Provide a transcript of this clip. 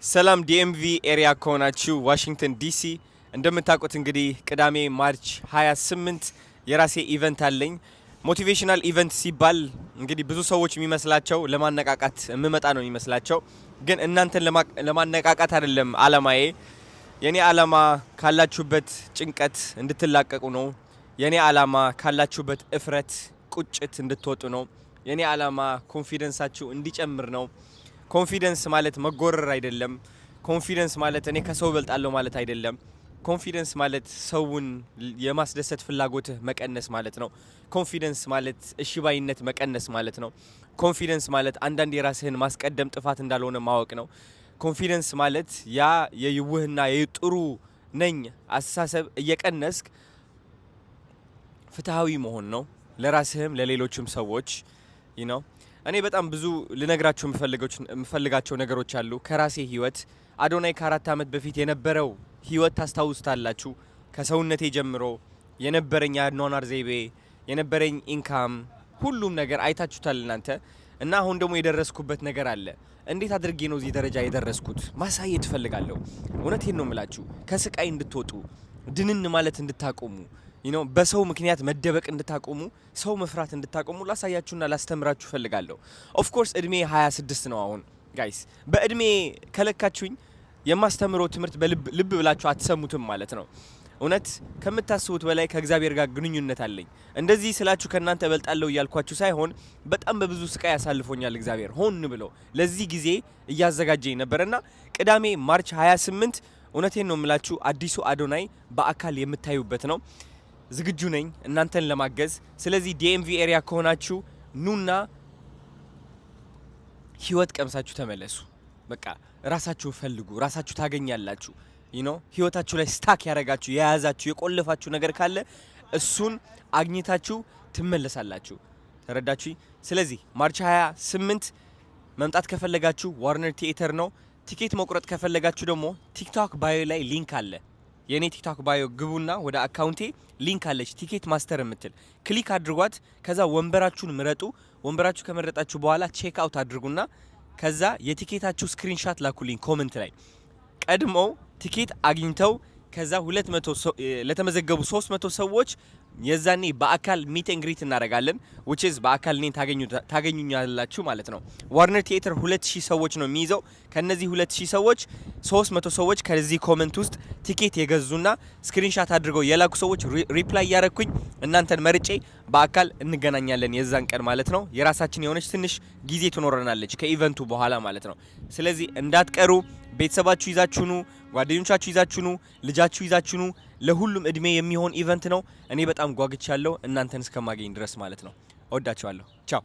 ሰላም ዲኤምቪ ኤሪያ ከሆናችሁ ዋሽንግተን ዲሲ እንደምታውቁት እንግዲህ ቅዳሜ ማርች 28 የራሴ ኢቨንት አለኝ። ሞቲቬሽናል ኢቨንት ሲባል እንግዲህ ብዙ ሰዎች የሚመስላቸው ለማነቃቃት የምመጣ ነው የሚመስላቸው፣ ግን እናንተን ለማነቃቃት አይደለም አላማዬ። የኔ አላማ ካላችሁበት ጭንቀት እንድትላቀቁ ነው። የኔ አላማ ካላችሁበት እፍረት ቁጭት እንድትወጡ ነው። የኔ አላማ ኮንፊደንሳችሁ እንዲጨምር ነው። ኮንፊደንስ ማለት መጎረር አይደለም። ኮንፊደንስ ማለት እኔ ከሰው እበልጣለሁ ማለት አይደለም። ኮንፊደንስ ማለት ሰውን የማስደሰት ፍላጎትህ መቀነስ ማለት ነው። ኮንፊደንስ ማለት እሺባይነት መቀነስ ማለት ነው። ኮንፊደንስ ማለት አንዳንድ የራስህን ማስቀደም ጥፋት እንዳልሆነ ማወቅ ነው። ኮንፊደንስ ማለት ያ የይውህና የጥሩ ነኝ አስተሳሰብ እየቀነስክ ፍትሃዊ መሆን ነው ለራስህም ለሌሎችም ሰዎች ነው። እኔ በጣም ብዙ ልነግራችሁ የምፈልጋቸው ነገሮች አሉ ከራሴ ህይወት። አዶናይ ከ4 ዓመት በፊት የነበረው ህይወት ታስታውሱታላችሁ። ከሰውነቴ ጀምሮ የነበረኝ አኗኗር ዘይቤ፣ የነበረኝ ኢንካም፣ ሁሉም ነገር አይታችሁታል እናንተ። እና አሁን ደግሞ የደረስኩበት ነገር አለ። እንዴት አድርጌ ነው እዚህ ደረጃ የደረስኩት ማሳየት እፈልጋለሁ። እውነቴን ነው የምላችሁ። ከስቃይ እንድትወጡ፣ ድንን ማለት እንድታቆሙ፣ በሰው ምክንያት መደበቅ እንድታቆሙ፣ ሰው መፍራት እንድታቆሙ ላሳያችሁና ላስተምራችሁ ፈልጋለሁ። ኦፍ ኮርስ እድሜ 26 ነው አሁን ጋይስ። በእድሜ ከለካችሁኝ የማስተምረው ትምህርት ልብ ብላችሁ አትሰሙትም ማለት ነው። እውነት ከምታስቡት በላይ ከእግዚአብሔር ጋር ግንኙነት አለኝ። እንደዚህ ስላችሁ ከናንተ እበልጣለሁ እያልኳችሁ ሳይሆን በጣም በብዙ ስቃይ ያሳልፎኛል እግዚአብሔር ሆን ብሎ ለዚህ ጊዜ እያዘጋጀኝ ነበርና ቅዳሜ ማርች 28 እውነቴን ነው የምላችሁ አዲሱ አዶናይ በአካል የምታዩበት ነው። ዝግጁ ነኝ እናንተን ለማገዝ። ስለዚህ ዲኤምቪ ኤሪያ ከሆናችሁ ኑና ህይወት ቀምሳችሁ ተመለሱ። በቃ ራሳችሁ ፈልጉ፣ ራሳችሁ ታገኛላችሁ። ህይወታችሁ ላይ ስታክ ያረጋችሁ የያዛችሁ የቆለፋችሁ ነገር ካለ እሱን አግኝታችሁ ትመለሳላችሁ። ተረዳችሁ? ስለዚህ ማርች 28 መምጣት ከፈለጋችሁ ዋርነር ቲኤተር ነው። ቲኬት መቁረጥ ከፈለጋችሁ ደግሞ ቲክቶክ ባዮ ላይ ሊንክ አለ። የኔ ቲክቶክ ባዮ ግቡና ወደ አካውንቴ ሊንክ አለች ቲኬት ማስተር የምትል ክሊክ አድርጓት። ከዛ ወንበራችሁን ምረጡ። ወንበራችሁ ከመረጣችሁ በኋላ ቼክ አውት አድርጉና ከዛ የቲኬታችሁ ስክሪንሻት ላኩልኝ ኮሜንት ላይ። ቀድመው ቲኬት አግኝተው ከዛ 200 ለተመዘገቡ 300 ሰዎች የዛኔ በአካል ሚት ኤንድ ግሪት እናደርጋለን። which is በአካል እኔን ታገኙኛላችሁ ማለት ነው። ዋርነር ቲኤተር 2000 ሰዎች ነው የሚይዘው። ከነዚህ 2000 ሰዎች 300 ሰዎች ከዚህ ኮሜንት ውስጥ ቲኬት የገዙና ስክሪንሻት አድርገው የላኩ ሰዎች ሪፕላይ ያረኩኝ እናንተን መርጬ በአካል እንገናኛለን የዛን ቀን ማለት ነው። የራሳችን የሆነች ትንሽ ጊዜ ትኖረናለች ከኢቨንቱ በኋላ ማለት ነው። ስለዚህ እንዳትቀሩ። ቤተሰባችሁ ይዛችሁ ኑ፣ ጓደኞቻችሁ ይዛችሁ ኑ፣ ልጃችሁ ይዛችሁ ኑ። ለሁሉም እድሜ የሚሆን ኢቨንት ነው። እኔ በጣም ጓግቻለሁ እናንተን እስከማገኝ ድረስ ማለት ነው። እወዳችኋለሁ። ቻው